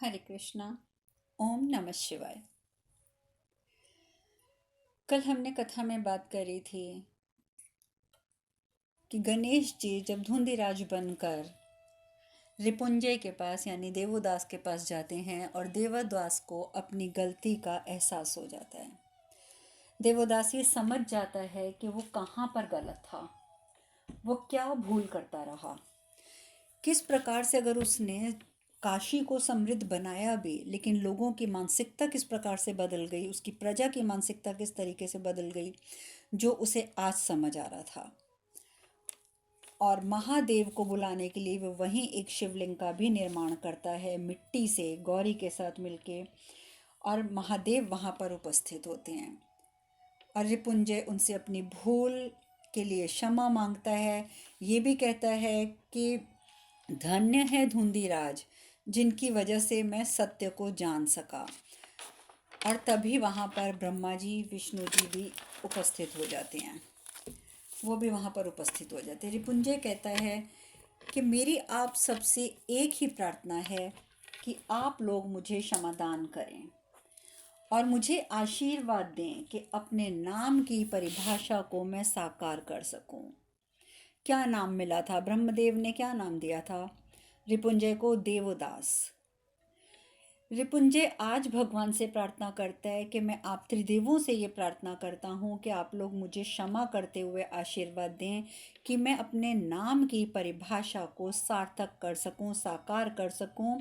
हरे कृष्णा। ओम नमः शिवाय। कल हमने कथा में बात करी थी कि गणेश जी जब धुंधीराज बनकर रिपुंजय के पास यानी देवोदास के पास जाते हैं और देवोदास को अपनी गलती का एहसास हो जाता है। देवोदास ये समझ जाता है कि वो कहाँ पर गलत था, वो क्या भूल करता रहा, किस प्रकार से अगर उसने काशी को समृद्ध बनाया भी लेकिन लोगों की मानसिकता किस प्रकार से बदल गई, उसकी प्रजा की मानसिकता किस तरीके से बदल गई, जो उसे आज समझ आ रहा था। और महादेव को बुलाने के लिए वो वहीं एक शिवलिंग का भी निर्माण करता है मिट्टी से गौरी के साथ मिलके, और महादेव वहाँ पर उपस्थित होते हैं और रिपुंजय उनसे अपनी भूल के लिए क्षमा मांगता है। ये भी कहता है कि धन्य है धुंधीराज जिनकी वजह से मैं सत्य को जान सका। और तभी वहाँ पर ब्रह्मा जी विष्णु जी भी उपस्थित हो जाते हैं, वो भी वहाँ पर उपस्थित हो जाते हैं। रिपुंजय कहता है कि मेरी आप सबसे एक ही प्रार्थना है कि आप लोग मुझे क्षमादान करें और मुझे आशीर्वाद दें कि अपने नाम की परिभाषा को मैं साकार कर सकूं। क्या नाम मिला था? ब्रह्मदेव ने क्या नाम दिया था रिपुंजय को? देवोदास। रिपुंजय आज भगवान से प्रार्थना करता है कि मैं आप त्रिदेवों से ये प्रार्थना करता हूँ कि आप लोग मुझे क्षमा करते हुए आशीर्वाद दें कि मैं अपने नाम की परिभाषा को सार्थक कर सकूँ, साकार कर सकूँ।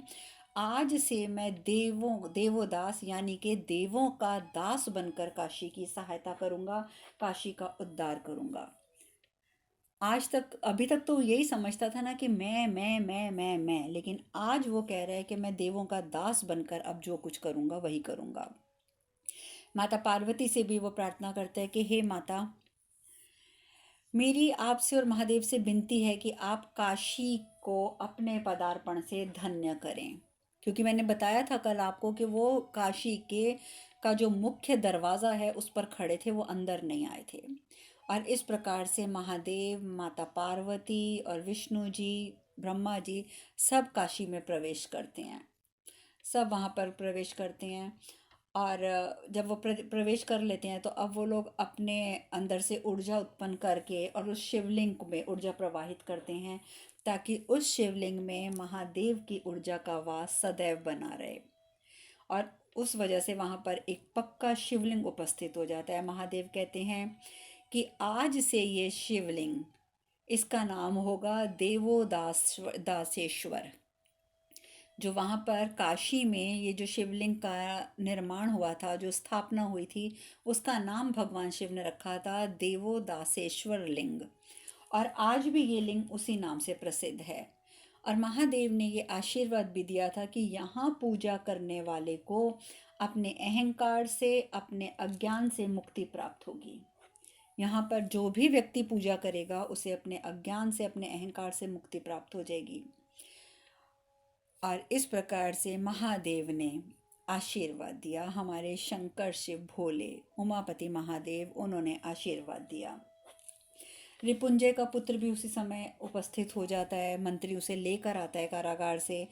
आज से मैं देवोदास यानी कि देवों का दास बनकर काशी की सहायता करूँगा, काशी का उद्धार करूँगा। आज तक अभी तक तो यही समझता था ना कि मैं, लेकिन आज वो कह रहा है कि मैं देवों का दास बनकर अब जो कुछ करूँगा वही करूँगा। माता पार्वती से भी वो प्रार्थना करता है कि हे माता, मेरी आपसे और महादेव से विनती है कि आप काशी को अपने पदार्पण से धन्य करें, क्योंकि मैंने बताया था कल आपको कि वो काशी के का जो मुख्य दरवाज़ा है उस पर खड़े थे, वो अंदर नहीं आए थे। और इस प्रकार से महादेव, माता पार्वती और विष्णु जी, ब्रह्मा जी सब काशी में प्रवेश करते हैं, सब वहाँ पर प्रवेश करते हैं। और जब वो प्रवेश कर लेते हैं तो अब वो लोग अपने अंदर से ऊर्जा उत्पन्न करके और उस शिवलिंग में ऊर्जा प्रवाहित करते हैं ताकि उस शिवलिंग में महादेव की ऊर्जा का वास सदैव बना रहे। और उस वजह से वहाँ पर एक पक्का शिवलिंग उपस्थित हो जाता है। महादेव कहते हैं कि आज से ये शिवलिंग, इसका नाम होगा दासेश्वर। जो वहाँ पर काशी में ये जो शिवलिंग का निर्माण हुआ था, जो स्थापना हुई थी, उसका नाम भगवान शिव ने रखा था देवोदासेश्वर लिंग। और आज भी ये लिंग उसी नाम से प्रसिद्ध है। और महादेव ने ये आशीर्वाद भी दिया था कि यहाँ पूजा करने वाले को अपने अहंकार से, अपने अज्ञान से मुक्ति प्राप्त होगी। यहाँ पर जो भी व्यक्ति पूजा करेगा उसे अपने अज्ञान से, अपने अहंकार से मुक्ति प्राप्त हो जाएगी। और इस प्रकार से महादेव ने आशीर्वाद दिया, हमारे शंकर शिव भोले उमापति महादेव, उन्होंने आशीर्वाद दिया। रिपुंजय का पुत्र भी उसी समय उपस्थित हो जाता है, मंत्री उसे लेकर आता है कारागार से,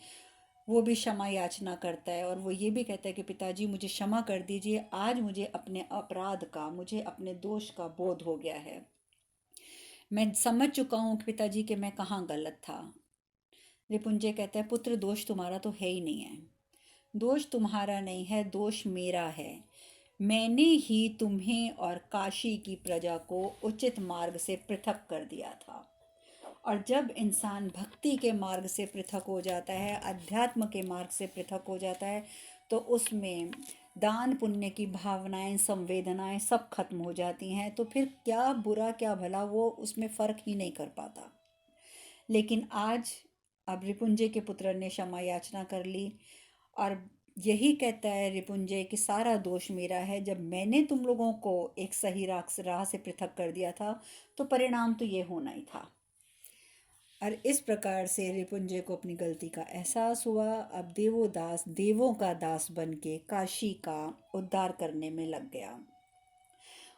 वो भी क्षमा याचना करता है और वो ये भी कहता है कि पिताजी मुझे क्षमा कर दीजिए, आज मुझे अपने अपराध का, मुझे अपने दोष का बोध हो गया है, मैं समझ चुका हूँ कि पिताजी कि मैं कहाँ गलत था। रिपुंजय कहता है पुत्र, दोष तुम्हारा तो है ही नहीं है, दोष तुम्हारा नहीं है, दोष मेरा है। मैंने ही तुम्हें और काशी की प्रजा को उचित मार्ग से पृथक कर दिया था। और जब इंसान भक्ति के मार्ग से पृथक हो जाता है, अध्यात्म के मार्ग से पृथक हो जाता है, तो उसमें दान पुण्य की भावनाएं, संवेदनाएं सब खत्म हो जाती हैं। तो फिर क्या बुरा क्या भला वो उसमें फ़र्क ही नहीं कर पाता। लेकिन आज अब रिपुंजय के पुत्र ने क्षमा याचना कर ली और यही कहता है रिपुंजय कि सारा दोष मेरा है, जब मैंने तुम लोगों को एक सही राह से पृथक कर दिया था तो परिणाम तो ये होना ही था। और इस प्रकार से रिपुंजय को अपनी गलती का एहसास हुआ। अब देवोदास देवों का दास बन के काशी का उद्धार करने में लग गया।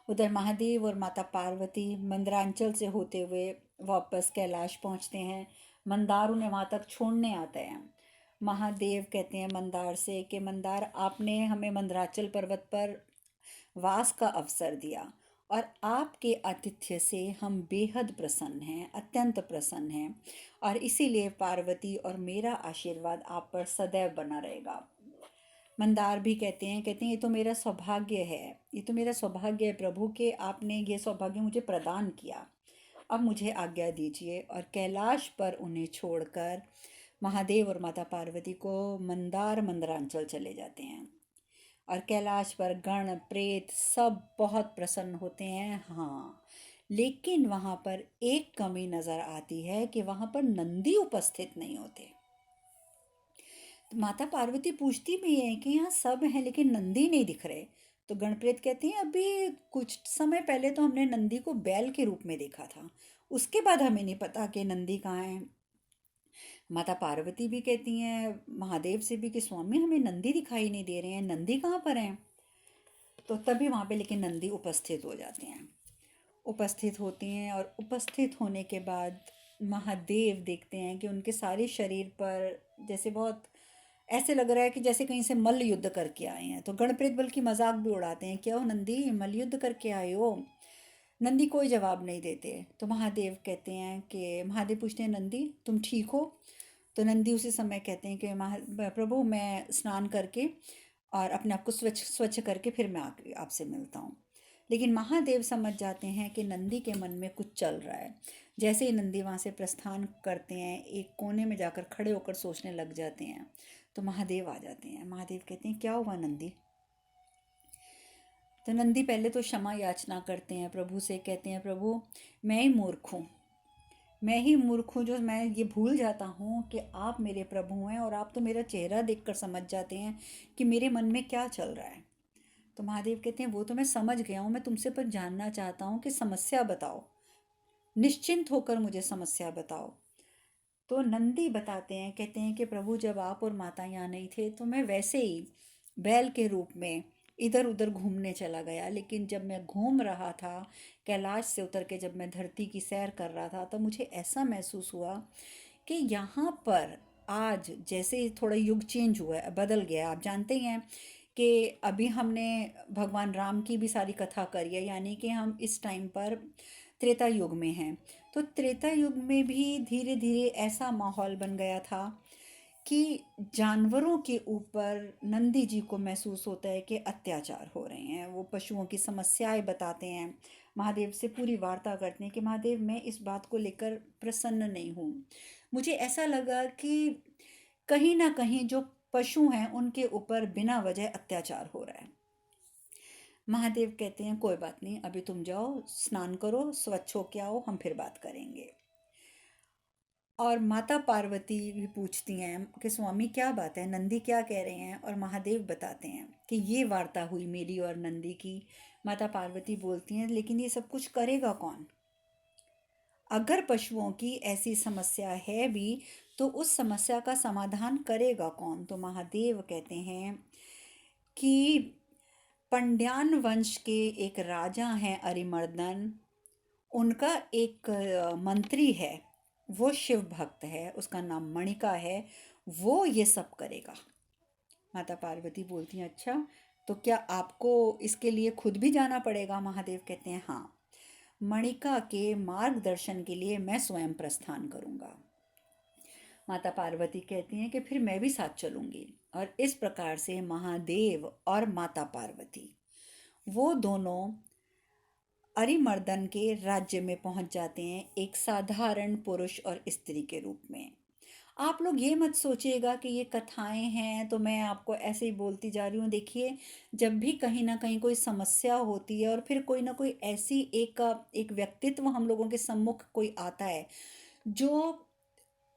उधर महादेव और माता पार्वती मंदरांचल से होते हुए वापस कैलाश पहुंचते हैं। मंदार उन्हें वहाँ तक छोड़ने आता है। महादेव कहते हैं मंदार से कि मंदार, आपने हमें मंदराचल पर्वत पर वास का अवसर दिया और आपके आतिथ्य से हम बेहद प्रसन्न हैं, अत्यंत प्रसन्न हैं। और इसीलिए पार्वती और मेरा आशीर्वाद आप पर सदैव बना रहेगा। मंदार भी कहते हैं ये तो मेरा सौभाग्य है, ये तो मेरा सौभाग्य है प्रभु के आपने ये सौभाग्य मुझे प्रदान किया। अब मुझे आज्ञा दीजिए। और कैलाश पर उन्हें छोड़कर महादेव और माता पार्वती को मंदरांचल चले जाते हैं। और कैलाश पर गण प्रेत सब बहुत प्रसन्न होते हैं। हाँ, लेकिन वहाँ पर एक कमी नज़र आती है कि वहाँ पर नंदी उपस्थित नहीं होते। तो माता पार्वती पूछती भी है कि यहाँ सब हैं लेकिन नंदी नहीं दिख रहे। तो गणप्रेत कहते हैं अभी कुछ समय पहले तो हमने नंदी को बैल के रूप में देखा था, उसके बाद हमें नहीं पता कि नंदी कहाँ है। माता पार्वती भी कहती हैं महादेव से भी कि स्वामी हमें नंदी दिखाई नहीं दे रहे हैं, नंदी कहाँ पर हैं। तो तभी वहाँ पे लेकिन नंदी उपस्थित हो जाते हैं, उपस्थित होती हैं। और उपस्थित होने के बाद महादेव देखते हैं कि उनके सारे शरीर पर जैसे बहुत ऐसे लग रहा है कि जैसे कहीं से मल्ल युद्ध करके आए हैं। तो गणप्रेत बल्कि मजाक भी उड़ाते हैं, क्या हो नंदी, मल्ल युद्ध करके आए हो। नंदी कोई जवाब नहीं देते। तो महादेव कहते हैं कि महादेव पूछते हैं नंदी तुम ठीक हो। तो नंदी उसी समय कहते हैं कि प्रभु मैं स्नान करके और अपने आप को स्वच्छ स्वच्छ करके फिर मैं आपसे मिलता हूँ। लेकिन महादेव समझ जाते हैं कि नंदी के मन में कुछ चल रहा है। जैसे ही नंदी वहाँ से प्रस्थान करते हैं, एक कोने में जाकर खड़े होकर सोचने लग जाते हैं। तो महादेव आ जाते हैं। महादेव कहते हैं क्या हुआ नंदी। तो नंदी पहले तो क्षमा याचना करते हैं प्रभु से, कहते हैं प्रभु मैं ही मूर्ख हूँ, मैं ही मूर्ख हूँ जो मैं ये भूल जाता हूँ कि आप मेरे प्रभु हैं और आप तो मेरा चेहरा देखकर समझ जाते हैं कि मेरे मन में क्या चल रहा है। तो महादेव कहते हैं वो तो मैं समझ गया हूँ, मैं तुमसे पर जानना चाहता हूँ कि समस्या बताओ, निश्चिंत होकर मुझे समस्या बताओ। तो नंदी बताते हैं, कहते हैं कि प्रभु जब आप और माता यहाँ नहीं थे तो मैं वैसे ही बैल के रूप में इधर उधर घूमने चला गया। लेकिन जब मैं घूम रहा था कैलाश से उतर के, जब मैं धरती की सैर कर रहा था, तो मुझे ऐसा महसूस हुआ कि यहाँ पर आज जैसे थोड़ा युग चेंज हुआ है, बदल गया। आप जानते हैं कि अभी हमने भगवान राम की भी सारी कथा करी है, यानी कि हम इस टाइम पर त्रेता युग में हैं। तो त्रेता युग में भी धीरे धीरे ऐसा माहौल बन गया था कि जानवरों के ऊपर नंदी जी को महसूस होता है कि अत्याचार हो रहे हैं। वो पशुओं की समस्याएं बताते हैं, महादेव से पूरी वार्ता करते हैं कि महादेव मैं इस बात को लेकर प्रसन्न नहीं हूँ। मुझे ऐसा लगा कि कहीं ना कहीं जो पशु हैं उनके ऊपर बिना वजह अत्याचार हो रहा है। महादेव कहते हैं कोई बात नहीं, अभी तुम जाओ स्नान करो, स्वच्छ होके आओ, हम फिर बात करेंगे। और माता पार्वती भी पूछती हैं कि स्वामी क्या बात है, नंदी क्या कह रहे हैं। और महादेव बताते हैं कि ये वार्ता हुई मेरी और नंदी की। माता पार्वती बोलती हैं लेकिन ये सब कुछ करेगा कौन। अगर पशुओं की ऐसी समस्या है भी तो उस समस्या का समाधान करेगा कौन। तो महादेव कहते हैं कि पंड्यान वंश के एक राजा हैं अरिमर्दन, उनका एक मंत्री है, वो शिव भक्त है, उसका नाम मणिका है, वो ये सब करेगा। माता पार्वती बोलती हैं अच्छा, तो क्या आपको इसके लिए खुद भी जाना पड़ेगा। महादेव कहते हैं हाँ, मणिका के मार्गदर्शन के लिए मैं स्वयं प्रस्थान करूंगा। माता पार्वती कहती हैं कि फिर मैं भी साथ चलूंगी। और इस प्रकार से महादेव और माता पार्वती वो दोनों अरिमर्दन के राज्य में पहुंच जाते हैं, एक साधारण पुरुष और स्त्री के रूप में। आप लोग ये मत सोचिएगा कि ये कथाएं हैं तो मैं आपको ऐसे ही बोलती जा रही हूँ। देखिए, जब भी कहीं ना कहीं कोई समस्या होती है और फिर कोई ना कोई ऐसी एक व्यक्तित्व हम लोगों के सम्मुख कोई आता है जो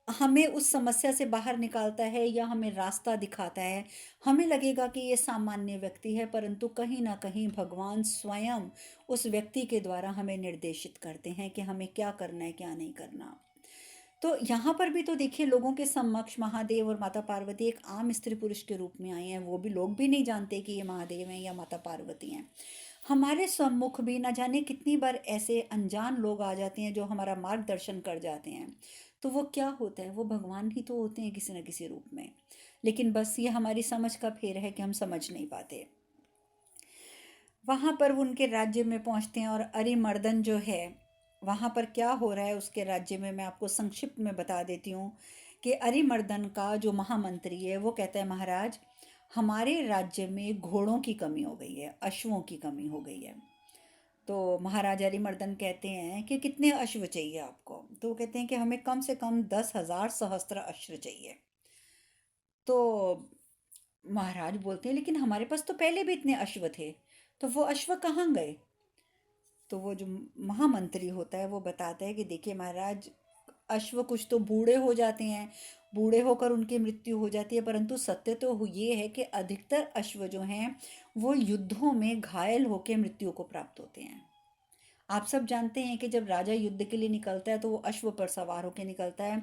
हमें उस समस्या से बाहर निकालता है या हमें रास्ता दिखाता है, हमें लगेगा कि ये सामान्य व्यक्ति है, परंतु कहीं ना कहीं भगवान स्वयं उस व्यक्ति के द्वारा हमें निर्देशित करते हैं कि हमें क्या करना है क्या नहीं करना। तो यहाँ पर भी तो देखिए, लोगों के समक्ष महादेव और माता पार्वती एक आम स्त्री पुरुष के रूप में आए हैं। वो भी लोग भी नहीं जानते कि ये महादेव हैं या माता पार्वती हैं। हमारे सम्मुख भी ना जाने कितनी बार ऐसे अनजान लोग आ जाते हैं जो हमारा मार्गदर्शन कर जाते हैं। तो वो क्या होता है, वो भगवान ही तो होते हैं किसी न किसी रूप में। लेकिन बस ये हमारी समझ का फेर है कि हम समझ नहीं पाते। वहाँ पर वो उनके राज्य में पहुँचते हैं और अरिमर्दन जो है, वहाँ पर क्या हो रहा है उसके राज्य में, मैं आपको संक्षिप्त में बता देती हूँ कि अरिमर्दन का जो महामंत्री है वो कहता है, महाराज हमारे राज्य में घोड़ों की कमी हो गई है, अश्वों की कमी हो गई है। तो महाराज अरिमर्दन कहते हैं कि कितने अश्व चाहिए आपको? तो वो कहते हैं कि हमें कम से कम 10,000 सहस्त्र अश्व चाहिए। तो महाराज बोलते हैं, लेकिन हमारे पास तो पहले भी इतने अश्व थे, तो वो अश्व कहाँ गए? तो वो जो महामंत्री होता है वो बताता है कि देखिए महाराज, अश्व कुछ तो बूढ़े हो जाते हैं, बूढ़े होकर उनकी मृत्यु हो जाती है, परंतु सत्य तो ये है कि अधिकतर अश्व जो हैं वो युद्धों में घायल होकर मृत्यु को प्राप्त होते हैं। आप सब जानते हैं कि जब राजा युद्ध के लिए निकलता है तो वो अश्व पर सवार होकर निकलता है,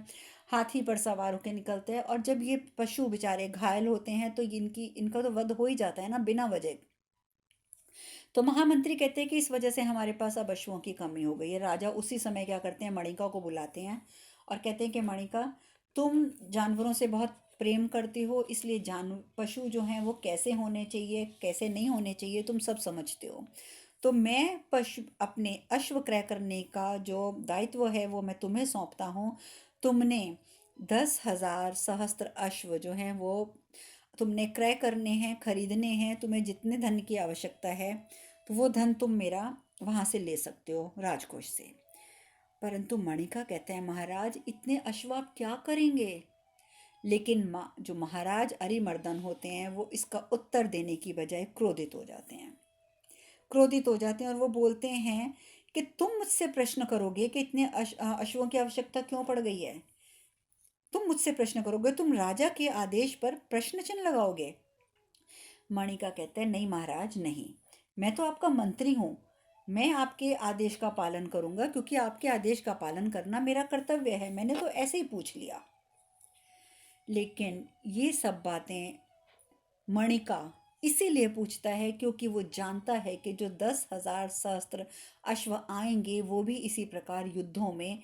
हाथी पर सवार होकर निकलता है, और जब ये पशु बेचारे घायल होते हैं तो इनका तो वध हो ही जाता है ना, बिना वजह। तो महामंत्री कहते हैं कि इस वजह से हमारे पास अब अश्वों की कमी हो गई है। राजा उसी समय क्या करते हैं, मणिका को बुलाते हैं और कहते हैं कि मणिका, तुम जानवरों से बहुत प्रेम करती हो, इसलिए जान पशु जो हैं वो कैसे होने चाहिए कैसे नहीं होने चाहिए तुम सब समझते हो। तो मैं पशु अपने अश्व क्रय करने का जो दायित्व है वो मैं तुम्हें सौंपता हूँ। तुमने 10,000 सहस्त्र अश्व जो हैं वो तुमने क्रय करने हैं, खरीदने हैं। तुम्हें जितने धन की आवश्यकता है तो वो धन तुम मेरा वहाँ से ले सकते हो, राजकोष से। परंतु मणिका कहते हैं, महाराज इतने अश्व आप क्या करेंगे? लेकिन जो महाराज अरिमर्दन होते हैं वो इसका उत्तर देने की बजाय क्रोधित हो जाते हैं। क्रोधित हो जाते हैं और वो बोलते हैं कि तुम मुझसे प्रश्न करोगे कि इतने अश्वों की आवश्यकता क्यों पड़ गई है? तुम मुझसे प्रश्न करोगे, तुम राजा के आदेश पर प्रश्न चिन्ह लगाओगे? मणिका कहते हैं, नहीं महाराज नहीं, मैं तो आपका मंत्री हूँ, मैं आपके आदेश का पालन करूंगा, क्योंकि आपके आदेश का पालन करना मेरा कर्तव्य है, मैंने तो ऐसे ही पूछ लिया। लेकिन ये सब बातें मणिका इसीलिए पूछता है क्योंकि वो जानता है कि जो 10,000 सहस्त्र अश्व आएंगे वो भी इसी प्रकार युद्धों में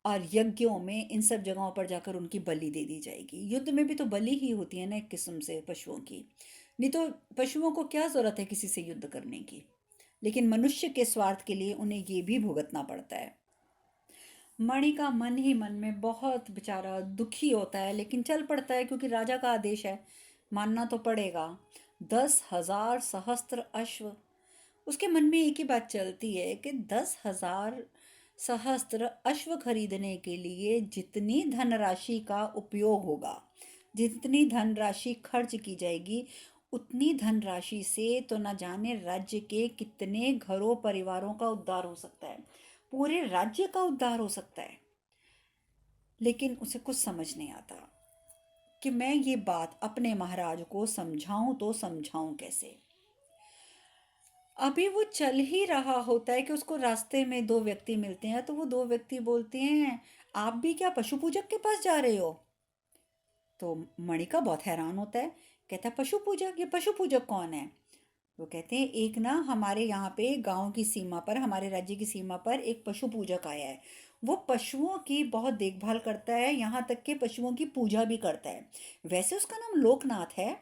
और यज्ञों में इन सब जगहों पर जाकर उनकी बलि दे दी जाएगी। युद्ध में भी तो बलि ही होती है ना एक किस्म से पशुओं की। नहीं तो पशुओं को क्या जरूरत है किसी से युद्ध करने की? लेकिन मनुष्य के स्वार्थ के लिए उन्हें ये भी भुगतना पड़ता है। मणि का मन ही मन में बहुत बेचारा दुखी होता है, लेकिन चल पड़ता है क्योंकि राजा का आदेश है, मानना तो पड़ेगा। 10,000 सहस्त्र अश्व, उसके मन में एक ही बात चलती है कि 10,000 सहस्त्र अश्व खरीदने के लिए जितनी धनराशि का उपयोग होगा, जितनी धनराशि खर्च की जाएगी, उतनी धनराशि से तो न जाने राज्य के कितने घरों परिवारों का उद्धार हो सकता है, पूरे राज्य का उद्धार हो सकता है। लेकिन उसे कुछ समझ नहीं आता कि मैं ये बात अपने महाराज को समझाऊं तो समझाऊं कैसे। अभी वो चल ही रहा होता है कि उसको रास्ते में दो व्यक्ति मिलते हैं। तो वो दो व्यक्ति बोलते हैं, आप भी क्या पशु पूजक के पास जा रहे हो? तो मणिका बहुत हैरान होता है, कहता है पशु पूजक? ये पशु पूजक कौन है? वो कहते हैं, एक ना हमारे यहाँ पे गांव की सीमा पर, हमारे राज्य की सीमा पर एक पशु पूजक आया है। वो पशुओं की बहुत देखभाल करता है, यहाँ तक के पशुओं की पूजा भी करता है। वैसे उसका नाम लोकनाथ है,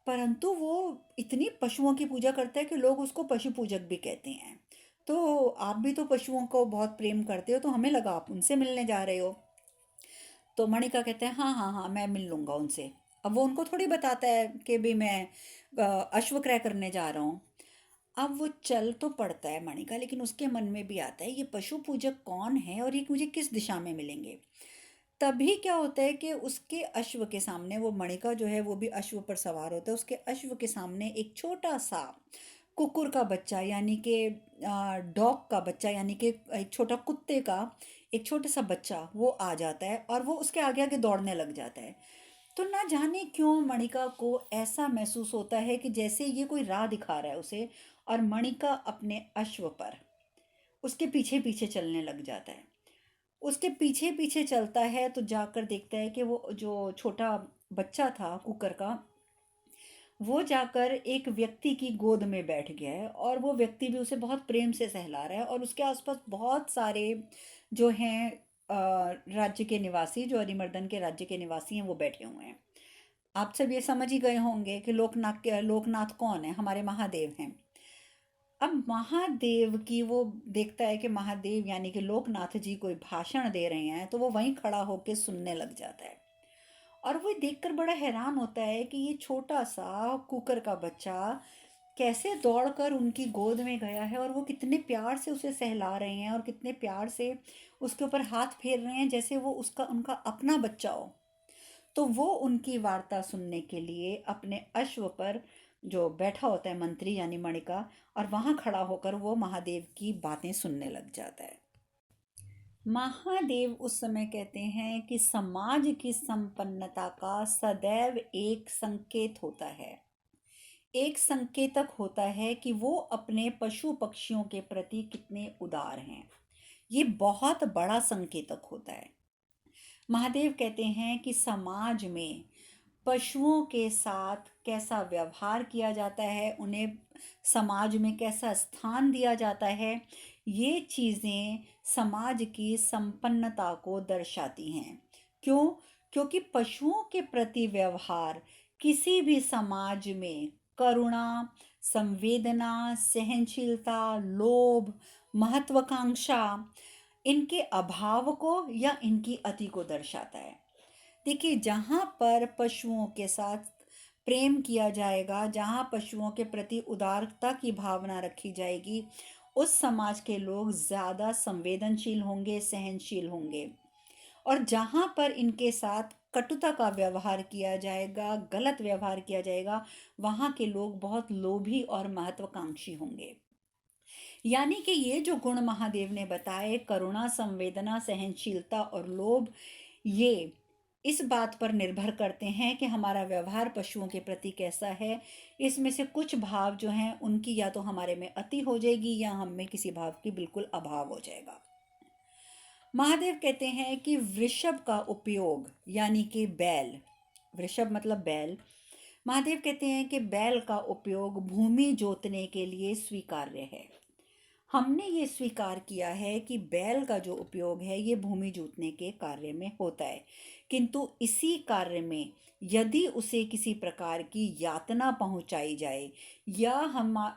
परंतु वो इतनी पशुओं की पूजा करता है कि लोग उसको पशु पूजक भी कहते हैं। तो आप भी तो पशुओं को बहुत प्रेम करते हो, तो हमें लगा आप उनसे मिलने जा रहे हो। तो मणिका कहते हैं, हाँ हाँ हाँ, मैं मिल लूँगा उनसे। अब वो उनको थोड़ी बताता है कि भी मैं अश्व क्रय करने जा रहा हूँ। अब वो चल तो पड़ता है मणिका, लेकिन उसके मन में भी आता है ये पशु पूजक कौन है और ये मुझे किस दिशा में मिलेंगे। तभी क्या होता है कि उसके अश्व के सामने, वो मणिका जो है वो भी अश्व पर सवार होता है, उसके अश्व के सामने एक छोटा सा कुकुर का बच्चा, यानी कि डॉग का बच्चा, यानी कि एक छोटा कुत्ते का एक छोटा सा बच्चा वो आ जाता है और वो उसके आगे आगे दौड़ने लग जाता है। तो ना जाने क्यों मणिका को ऐसा महसूस होता है कि जैसे ये कोई राह दिखा रहा है उसे, और मणिका अपने अश्व पर उसके पीछे पीछे चलने लग जाता है। उसके पीछे पीछे चलता है तो जाकर देखता है कि वो जो छोटा बच्चा था कुकर का, वो जाकर एक व्यक्ति की गोद में बैठ गया है, और वो व्यक्ति भी उसे बहुत प्रेम से सहला रहा है, और उसके आसपास बहुत सारे जो हैं राज्य के निवासी, जो अरिमर्दन के राज्य के निवासी हैं, वो बैठे हुए हैं। आप सब ये समझ ही गए होंगे कि लोकनाथ कौन है, हमारे महादेव हैं। अब महादेव की वो देखता है कि महादेव यानी कि लोकनाथ जी कोई भाषण दे रहे हैं, तो वो वहीं खड़ा होकर सुनने लग जाता है। और वो देखकर बड़ा हैरान होता है कि ये छोटा सा कुकर का बच्चा कैसे दौड़कर उनकी गोद में गया है, और वो कितने प्यार से उसे सहला रहे हैं और कितने प्यार से उसके ऊपर हाथ फेर रहे हैं, जैसे वो उसका उनका अपना बच्चा हो। तो वो उनकी वार्ता सुनने के लिए अपने अश्व पर जो बैठा होता है मंत्री यानी मणिका, और वहां खड़ा होकर वो महादेव की बातें सुनने लग जाता है। महादेव उस समय कहते हैं कि समाज की संपन्नता का सदैव एक संकेत होता है, एक संकेतक होता है कि वो अपने पशु पक्षियों के प्रति कितने उदार हैं। ये बहुत बड़ा संकेतक होता है। महादेव कहते हैं कि समाज में पशुओं के साथ कैसा व्यवहार किया जाता है, उन्हें समाज में कैसा स्थान दिया जाता है, ये चीज़ें समाज की संपन्नता को दर्शाती हैं। क्यों? क्योंकि पशुओं के प्रति व्यवहार किसी भी समाज में करुणा, संवेदना, सहनशीलता, लोभ, महत्वाकांक्षा, इनके अभाव को या इनकी अति को दर्शाता है। देखिए, जहाँ पर पशुओं के साथ प्रेम किया जाएगा, जहाँ पशुओं के प्रति उदारता की भावना रखी जाएगी, उस समाज के लोग ज़्यादा संवेदनशील होंगे, सहनशील होंगे। और जहाँ पर इनके साथ कटुता का व्यवहार किया जाएगा, गलत व्यवहार किया जाएगा, वहाँ के लोग बहुत लोभी और महत्वाकांक्षी होंगे। यानी कि ये जो गुण महादेव ने बताए, करुणा, संवेदना, सहनशीलता और लोभ, ये इस बात पर निर्भर करते हैं कि हमारा व्यवहार पशुओं के प्रति कैसा है। इसमें से कुछ भाव जो हैं उनकी या तो हमारे में अति हो जाएगी या हम में किसी भाव की बिल्कुल अभाव हो जाएगा। महादेव कहते हैं कि वृषभ का उपयोग यानी कि बैल, वृषभ मतलब बैल, महादेव कहते हैं कि बैल का उपयोग भूमि जोतने के लिए स्वीकार्य है। हमने ये स्वीकार किया है कि बैल का जो उपयोग है ये भूमि जोतने के कार्य में होता है, किंतु इसी कार्य में यदि उसे किसी प्रकार की यातना पहुंचाई जाए या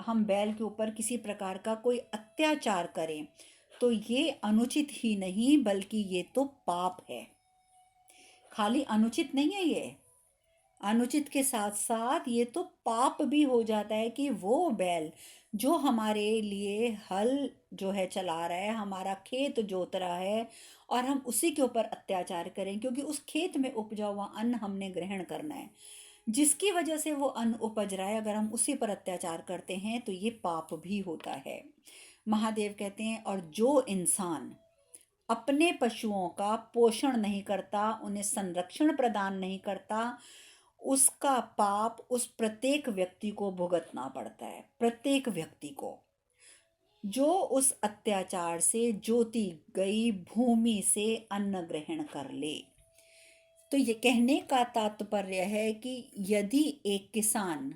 हम बैल के ऊपर किसी प्रकार का कोई अत्याचार करें, तो ये अनुचित ही नहीं बल्कि ये तो पाप है। खाली अनुचित नहीं है, ये अनुचित के साथ साथ ये तो पाप भी हो जाता है कि वो बैल जो हमारे लिए हल जो है चला रहा है, हमारा खेत जोत रहा है, और हम उसी के ऊपर अत्याचार करें, क्योंकि उस खेत में उपजा हुआ अन्न हमने ग्रहण करना है, जिसकी वजह से वो अन्न उपज रहा है, अगर हम उसी पर अत्याचार करते हैं तो ये पाप भी होता है। महादेव कहते हैं, और जो इंसान अपने पशुओं का पोषण नहीं करता, उन्हें संरक्षण प्रदान नहीं करता, उसका पाप उस प्रत्येक व्यक्ति को भुगतना पड़ता है। प्रत्येक व्यक्ति को जो उस अत्याचार से जोती गई भूमि से अन्न ग्रहण कर ले। तो ये कहने का तात्पर्य है कि यदि एक किसान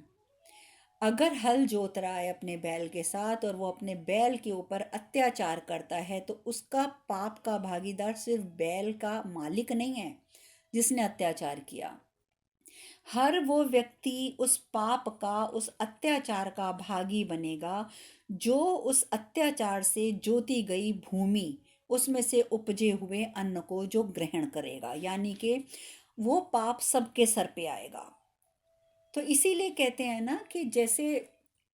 अगर हल जोत रहा है अपने बैल के साथ और वो अपने बैल के ऊपर अत्याचार करता है, तो उसका पाप का भागीदार सिर्फ बैल का मालिक नहीं है जिसने अत्याचार किया। हर वो व्यक्ति उस पाप का, उस अत्याचार का भागी बनेगा जो उस अत्याचार से जोती गई भूमि, उसमें से उपजे हुए अन्न को जो ग्रहण करेगा, यानी कि वो पाप सबके सर पे आएगा। तो इसीलिए कहते हैं ना कि जैसे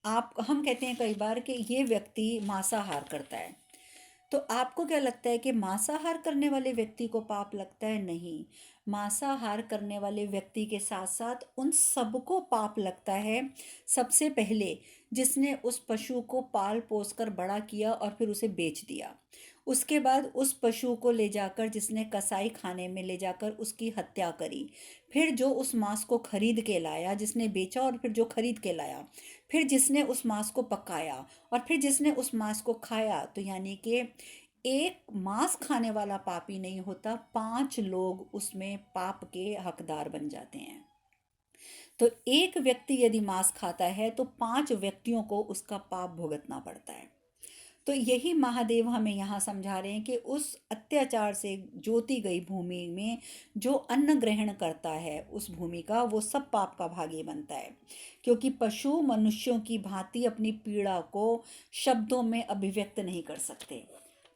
हम कहते हैं कई बार कि ये व्यक्ति मांसाहार करता है, तो आपको क्या लगता है कि मांसाहार करने वाले व्यक्ति को पाप लगता है? नहीं, मांसाहार करने वाले व्यक्ति के साथ साथ उन सबको पाप लगता है। सबसे पहले जिसने उस पशु को पाल पोस कर बड़ा किया और फिर उसे बेच दिया, उसके बाद उस पशु को ले जाकर जिसने कसाई खाने में ले जाकर उसकी हत्या करी, फिर जो उस मांस को खरीद के लाया, जिसने बेचा और फिर जो खरीद के लाया, फिर जिसने उस मांस को पकाया और फिर जिसने उस मांस को खाया, तो यानी कि एक मांस खाने वाला पापी नहीं होता, 5 लोग उसमें पाप के हकदार बन जाते हैं। तो एक व्यक्ति यदि मांस खाता है तो 5 व्यक्तियों को उसका पाप भुगतना पड़ता है। तो यही महादेव हमें यहाँ समझा रहे हैं कि उस अत्याचार से जोती गई भूमि में जो अन्न ग्रहण करता है उस भूमि का, वो सब पाप का भागी बनता है, क्योंकि पशु मनुष्यों की भांति अपनी पीड़ा को शब्दों में अभिव्यक्त नहीं कर सकते।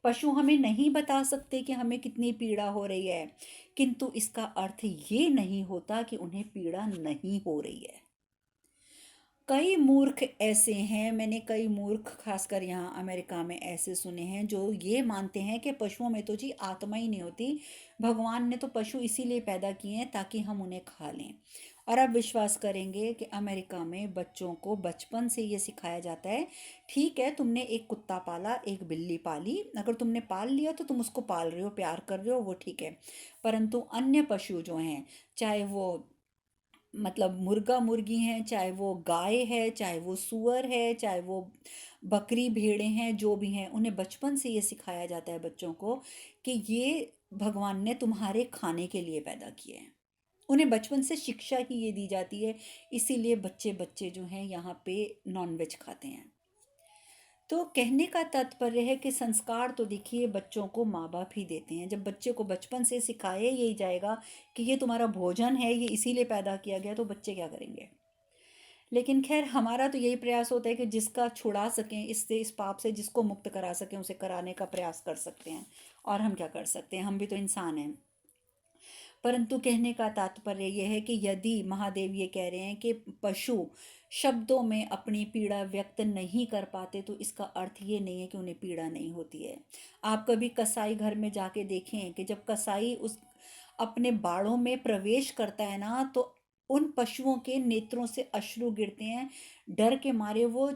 पशु हमें नहीं बता सकते कि हमें कितनी पीड़ा हो रही है, किंतु इसका अर्थ ये नहीं होता कि उन्हें पीड़ा नहीं हो रही है। कई मूर्ख ऐसे हैं, मैंने कई मूर्ख खासकर यहाँ अमेरिका में ऐसे सुने हैं जो ये मानते हैं कि पशुओं में तो जी आत्मा ही नहीं होती, भगवान ने तो पशु इसीलिए पैदा किए हैं ताकि हम उन्हें खा लें। और आप विश्वास करेंगे कि अमेरिका में बच्चों को बचपन से ये सिखाया जाता है, ठीक है तुमने एक कुत्ता पाला, एक बिल्ली पाली, अगर तुमने पाल लिया तो तुम उसको पाल रहे हो, प्यार कर रहे हो, वो ठीक है, परंतु अन्य पशु जो हैं, चाहे वो मतलब मुर्गा मुर्गी हैं, चाहे वो गाय है, चाहे वो सुअर है, चाहे वो बकरी भेड़ें हैं, जो भी हैं, उन्हें बचपन से ये सिखाया जाता है बच्चों को कि ये भगवान ने तुम्हारे खाने के लिए पैदा किए हैं। उन्हें बचपन से शिक्षा ही ये दी जाती है, इसीलिए बच्चे बच्चे जो हैं यहाँ पे नॉनवेज खाते हैं। तो कहने का तात्पर्य है कि संस्कार तो देखिए बच्चों को माँ बाप ही देते हैं। जब बच्चे को बचपन से सिखाया यही जाएगा कि ये तुम्हारा भोजन है, ये इसीलिए पैदा किया गया, तो बच्चे क्या करेंगे। लेकिन खैर हमारा तो यही प्रयास होता है कि जिसका छुड़ा सकें इससे, इस पाप से जिसको मुक्त करा सकें, उसे कराने का प्रयास कर सकते हैं। और हम क्या कर सकते हैं, हम भी तो इंसान हैं। परंतु कहने का तात्पर्य यह है कि यदि महादेव ये कह रहे हैं कि पशु शब्दों में अपनी पीड़ा व्यक्त नहीं कर पाते, तो इसका अर्थ ये नहीं है कि उन्हें पीड़ा नहीं होती है। आप कभी कसाई घर में जाके देखें कि जब कसाई उस अपने बाड़ों में प्रवेश करता है ना, तो उन पशुओं के नेत्रों से अश्रु गिरते हैं, डर के मारे वो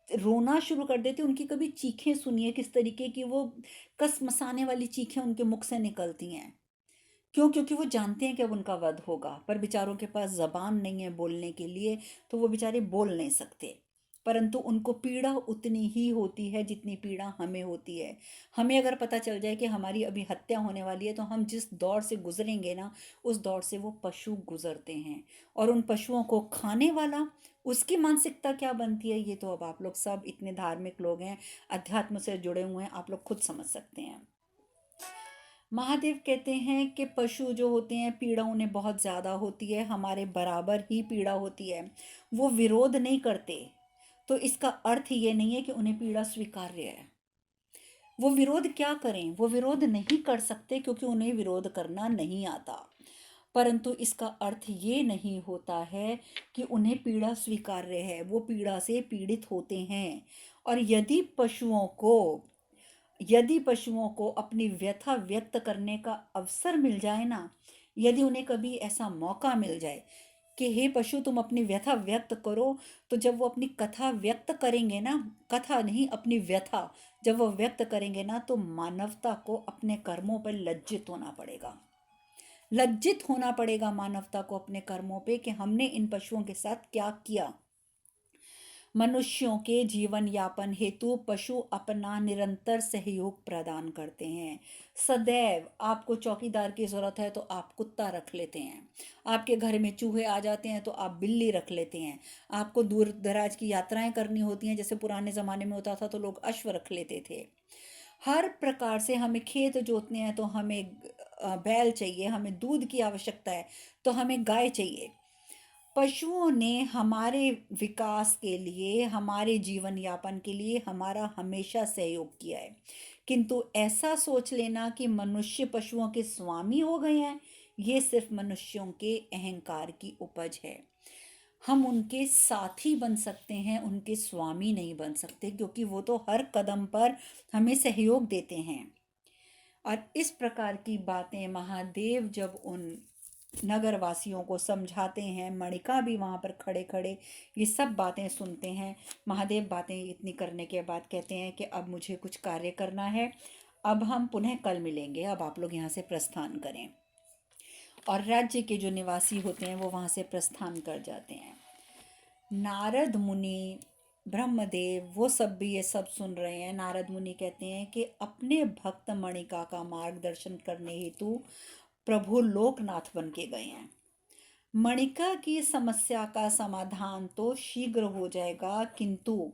रोना शुरू कर देते। उनकी कभी चीखें सुनिए किस तरीके की, वो कस मसाने वाली चीखें उनके मुख से निकलती हैं। क्यों? क्योंकि वो जानते हैं कि अब उनका वध होगा, पर बेचारों के पास जबान नहीं है बोलने के लिए, तो वो बेचारे बोल नहीं सकते। परंतु उनको पीड़ा उतनी ही होती है जितनी पीड़ा हमें होती है। हमें अगर पता चल जाए कि हमारी अभी हत्या होने वाली है, तो हम जिस दौर से गुजरेंगे ना, उस दौर से वो पशु गुजरते हैं। और उन पशुओं को खाने वाला, उसकी मानसिकता क्या बनती है, ये तो अब आप लोग सब इतने धार्मिक लोग हैं, अध्यात्म से जुड़े हुए हैं, आप लोग खुद समझ सकते हैं। महादेव कहते हैं कि पशु जो होते हैं पीड़ा उन्हें बहुत ज़्यादा होती है, हमारे बराबर ही पीड़ा होती है, वो विरोध नहीं करते। तो इसका अर्थ ये नहीं है कि उन्हें पीड़ा स्वीकार्य है। वो विरोध क्या करें, वो विरोध नहीं कर सकते क्योंकि उन्हें विरोध करना नहीं आता। परंतु इसका अर्थ ये नहीं होता है कि उन्हें पीड़ा स्वीकार्य है, वो पीड़ा से पीड़ित होते हैं। और यदि पशुओं को अपनी व्यथा व्यक्त करने का अवसर मिल जाए ना, यदि उन्हें कभी ऐसा मौका मिल जाए कि हे पशु तुम अपनी व्यथा व्यक्त करो, तो जब वो अपनी कथा व्यक्त करेंगे ना, कथा नहीं अपनी व्यथा जब वो व्यक्त करेंगे ना, तो मानवता को अपने कर्मों पर लज्जित होना पड़ेगा। लज्जित होना पड़ेगा मानवता को अपने कर्मों पे कि हमने इन पशुओं के साथ क्या किया। मनुष्यों के जीवन यापन हेतु पशु अपना निरंतर सहयोग प्रदान करते हैं। सदैव आपको चौकीदार की ज़रूरत है तो आप कुत्ता रख लेते हैं, आपके घर में चूहे आ जाते हैं तो आप बिल्ली रख लेते हैं, आपको दूर दराज की यात्राएं करनी होती हैं, जैसे पुराने ज़माने में होता था तो लोग अश्व रख लेते थे। हर प्रकार से हमें खेत जोतने हैं तो हमें बैल चाहिए, हमें दूध की आवश्यकता है तो हमें गाय चाहिए। पशुओं ने हमारे विकास के लिए, हमारे जीवन यापन के लिए हमारा हमेशा सहयोग किया है। किंतु ऐसा सोच लेना कि मनुष्य पशुओं के स्वामी हो गए हैं, ये सिर्फ मनुष्यों के अहंकार की उपज है। हम उनके साथी बन सकते हैं, उनके स्वामी नहीं बन सकते, क्योंकि वो तो हर कदम पर हमें सहयोग देते हैं। और इस प्रकार की बातें महादेव जब उन नगरवासियों को समझाते हैं, मणिका भी वहाँ पर खड़े खड़े ये सब बातें सुनते हैं। महादेव बातें इतनी करने के बाद कहते हैं कि अब मुझे कुछ कार्य करना है, अब हम पुनः कल मिलेंगे, अब आप लोग यहाँ से प्रस्थान करें। और राज्य के जो निवासी होते हैं वो वहाँ से प्रस्थान कर जाते हैं। नारद मुनि, ब्रह्मदेव, वो सब भी ये सब सुन रहे हैं। नारद मुनि कहते हैं कि अपने भक्त मणिका का मार्गदर्शन करने हेतु प्रभु लोकनाथ बन के गए हैं। मणिका की समस्या का समाधान तो शीघ्र हो जाएगा, किंतु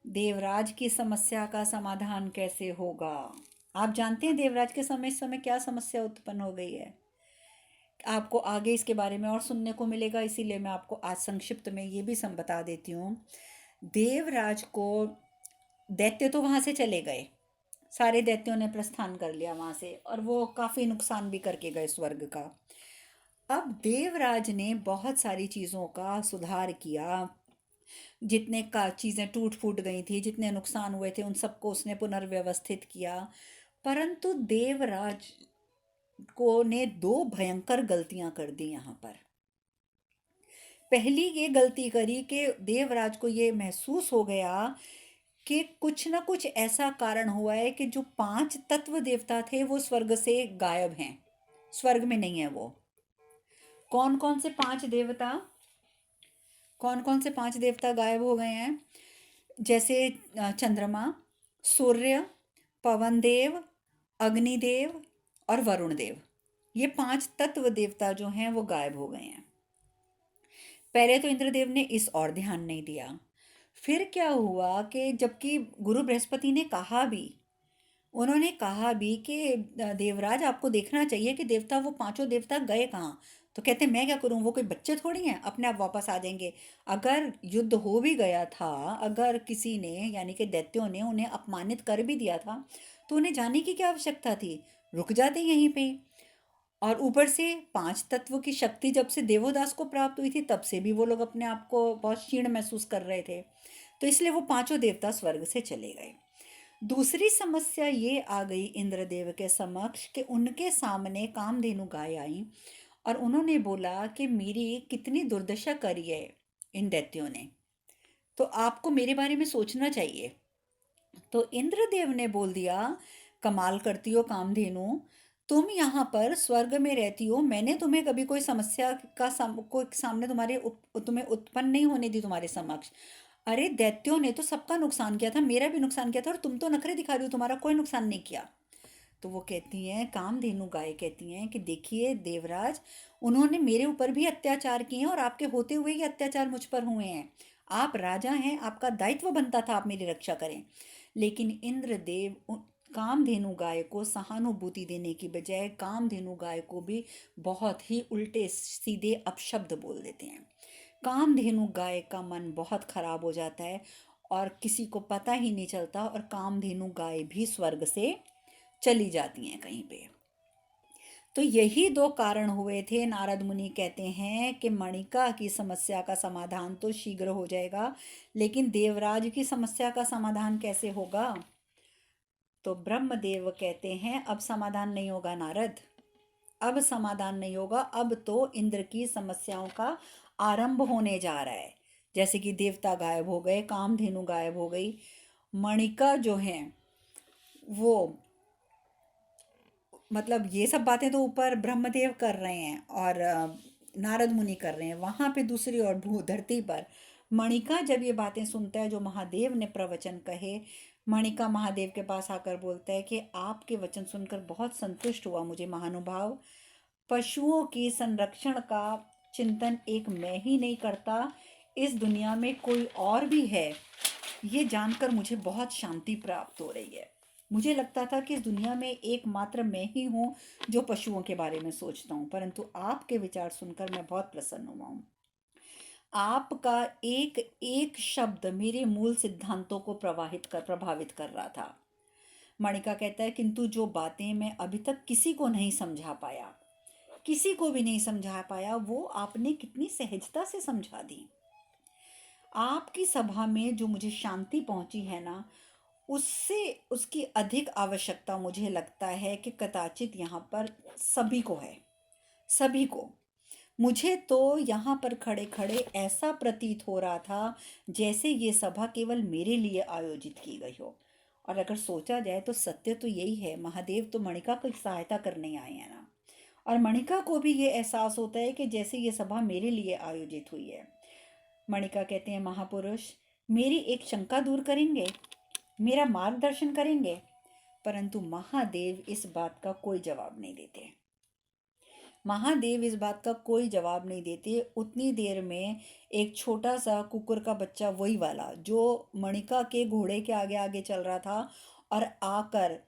देवराज की समस्या का समाधान कैसे होगा? आप जानते हैं देवराज के समय क्या समस्या उत्पन्न हो गई है? आपको आगे इसके बारे में और सुनने को मिलेगा, इसीलिए मैं आपको आज संक्षिप्त में ये भी सम बता देती हूँ। देवराज को दैत्य तो वहाँ से चले गए, सारे दैत्यों ने प्रस्थान कर लिया वहाँ से, और वो काफ़ी नुकसान भी करके गए स्वर्ग का। अब देवराज ने बहुत सारी चीज़ों का सुधार किया, जितने का चीज़ें टूट फूट गई थी, जितने नुकसान हुए थे, उन सबको उसने पुनर्व्यवस्थित किया। परंतु देवराज को ने दो भयंकर गलतियां कर दी यहाँ पर। पहली ये गलती करी कि देवराज को ये महसूस हो गया कि कुछ ना कुछ ऐसा कारण हुआ है कि जो 5 तत्व देवता थे वो स्वर्ग से गायब हैं, स्वर्ग में नहीं है वो। कौन कौन से 5 देवता? कौन कौन से 5 देवता गायब हो गए हैं? जैसे चंद्रमा, सूर्य, पवन देव, अग्निदेव और वरुण देव। ये 5 तत्व देवता जो हैं वो गायब हो गए हैं। पहले तो इंद्रदेव ने इस और ध्यान नहीं दिया। फिर क्या हुआ कि जबकि गुरु बृहस्पति ने कहा भी, उन्होंने कहा भी कि देवराज आपको देखना चाहिए कि देवता, वो पांचों देवता गए कहाँ। तो कहते मैं क्या करूं, वो कोई बच्चे थोड़ी हैं, अपने आप वापस आ जाएंगे। अगर युद्ध हो भी गया था, अगर किसी ने यानी कि दैत्यों ने उन्हें अपमानित कर भी दिया था, तो उन्हें जाने की क्या आवश्यकता थी, रुक जाते यहीं पे ही। और ऊपर से 5 तत्व की शक्ति जब से देवोदास को प्राप्त हुई थी, तब से भी वो लोग अपने आप को बहुत क्षीण महसूस कर रहे थे। तो इसलिए वो पांचों देवता स्वर्ग से चले गए। दूसरी समस्या ये आ गई इंद्रदेव के समक्ष कि उनके सामने कामधेनु गाय आई और उन्होंने बोला कि मेरी कितनी दुर्दशा करी है इन दैत्यों ने, तो आपको मेरे बारे में सोचना चाहिए। तो इंद्रदेव ने बोल दिया, कमाल करती हो कामधेनु, तुम यहाँ पर स्वर्ग में रहती हो, मैंने तुम्हें कभी कोई समस्या का कोई सामने तुम्हें उत्पन्न नहीं होने दी तुम्हारे समक्ष। अरे दैत्यों ने तो सबका नुकसान किया था, मेरा भी नुकसान किया था, और तुम तो नखरे दिखा रही हो, तुम्हारा कोई नुकसान नहीं किया। तो वो कहती हैं, कामधेनु गाय कहती हैं कि देखिए देवराज, उन्होंने मेरे ऊपर भी अत्याचार किए हैं और आपके होते हुए ही अत्याचार मुझ पर हुए हैं। आप राजा हैं, आपका दायित्व बनता था आप मेरी रक्षा करें। लेकिन इंद्रदेव कामधेनु गाय को सहानुभूति देने की बजाय कामधेनु गाय को भी बहुत ही उल्टे सीधे अपशब्द बोल देते हैं। कामधेनु गाय का मन बहुत खराब हो जाता है और किसी को पता ही नहीं चलता, और कामधेनु गाय भी स्वर्ग से चली जाती हैं कहीं पे। तो यही दो कारण हुए थे। नारद मुनि कहते हैं कि मणिका की समस्या का समाधान तो शीघ्र हो जाएगा, लेकिन देवराज की समस्या का समाधान कैसे होगा? तो ब्रह्मदेव कहते हैं अब समाधान नहीं होगा नारद, अब समाधान नहीं होगा, अब तो इंद्र की समस्याओं का आरंभ होने जा रहा है। जैसे कि देवता गायब हो गए, कामधेनु गायब हो गई, मणिका जो है वो, मतलब ये सब बातें तो ऊपर ब्रह्मदेव कर रहे हैं और नारद मुनि कर रहे हैं। वहां पे दूसरी ओर भू धरती पर मणिका जब ये बातें सुनता है जो महादेव ने प्रवचन कहे, मणिका महादेव के पास आकर बोलता है कि आपके वचन सुनकर बहुत संतुष्ट हुआ मुझे महानुभाव। पशुओं की संरक्षण का चिंतन एक मैं ही नहीं करता, इस दुनिया में कोई और भी है, ये जानकर मुझे बहुत शांति प्राप्त हो रही है। मुझे लगता था कि इस दुनिया में एकमात्र मैं ही हूँ जो पशुओं के बारे में सोचता हूँ, परंतु आपके विचार सुनकर मैं बहुत प्रसन्न हुआ हूँ। आपका एक एक शब्द मेरे मूल सिद्धांतों को प्रभावित कर रहा था। मणिका कहता है, किंतु जो बातें मैं अभी तक किसी को नहीं समझा पाया, किसी को भी नहीं समझा पाया, वो आपने कितनी सहजता से समझा दी। आपकी सभा में जो मुझे शांति पहुंची है ना, उससे उसकी अधिक आवश्यकता मुझे लगता है कि कदाचित यहाँ पर सभी को है, सभी को। मुझे तो यहाँ पर खड़े खड़े ऐसा प्रतीत हो रहा था जैसे ये सभा केवल मेरे लिए आयोजित की गई हो। और अगर सोचा जाए तो सत्य तो यही है, महादेव तो मणिका की सहायता करने आए हैं ना, और मणिका को भी ये एहसास होता है कि जैसे ये सभा मेरे लिए आयोजित हुई है। मणिका कहते हैं, महापुरुष मेरी एक शंका दूर करेंगे, मेरा मार्गदर्शन करेंगे? परंतु महादेव इस बात का कोई जवाब नहीं देते। महादेव इस बात का कोई जवाब नहीं देते। उतनी देर में एक छोटा सा कुकुर का बच्चा, वही वाला जो मणिका के घोड़े के आगे आगे चल रहा था, और आकर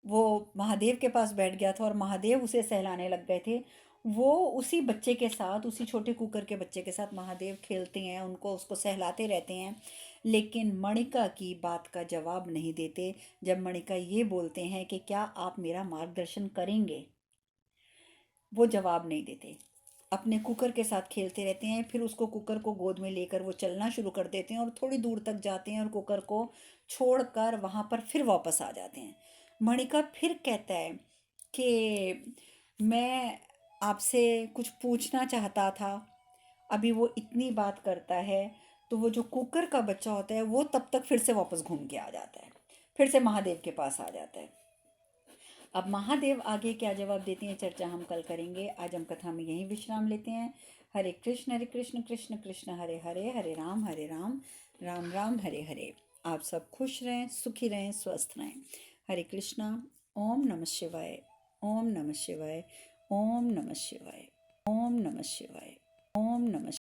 वो महादेव के पास बैठ गया था और महादेव उसे सहलाने लग गए थे। वो उसी बच्चे के साथ, उसी छोटे कुकर के बच्चे के साथ महादेव खेलते हैं, उनको उसको सहलाते रहते हैं, लेकिन मणिका की बात का जवाब नहीं देते। जब मणिका ये बोलते हैं कि क्या आप मेरा मार्गदर्शन करेंगे, वो जवाब नहीं देते, अपने कुकर के साथ खेलते रहते हैं। फिर उसको, कुकर को गोद में लेकर वो चलना शुरू कर देते हैं और थोड़ी दूर तक जाते हैं और कुकर को छोड़कर वहाँ पर फिर वापस आ जाते हैं। मणिका फिर कहता है कि मैं आपसे कुछ पूछना चाहता था। अभी वो इतनी बात करता है तो वो जो कुकर का बच्चा होता है वो तब तक फिर से वापस घूम के आ जाता है, फिर से महादेव के पास आ जाता है। अब महादेव आगे क्या जवाब देते हैं, चर्चा हम कल करेंगे। आज हम कथा में यहीं विश्राम लेते हैं। हरे कृष्ण कृष्ण कृष्ण हरे हरे, हरे राम राम राम हरे हरे। आप सब खुश रहें, सुखी रहें, स्वस्थ रहें। हरे कृष्णा। ओम नमः शिवाय। ओम नमः शिवाय। ओम नमः शिवाय। ओम नमः शिवाय। ओम नमः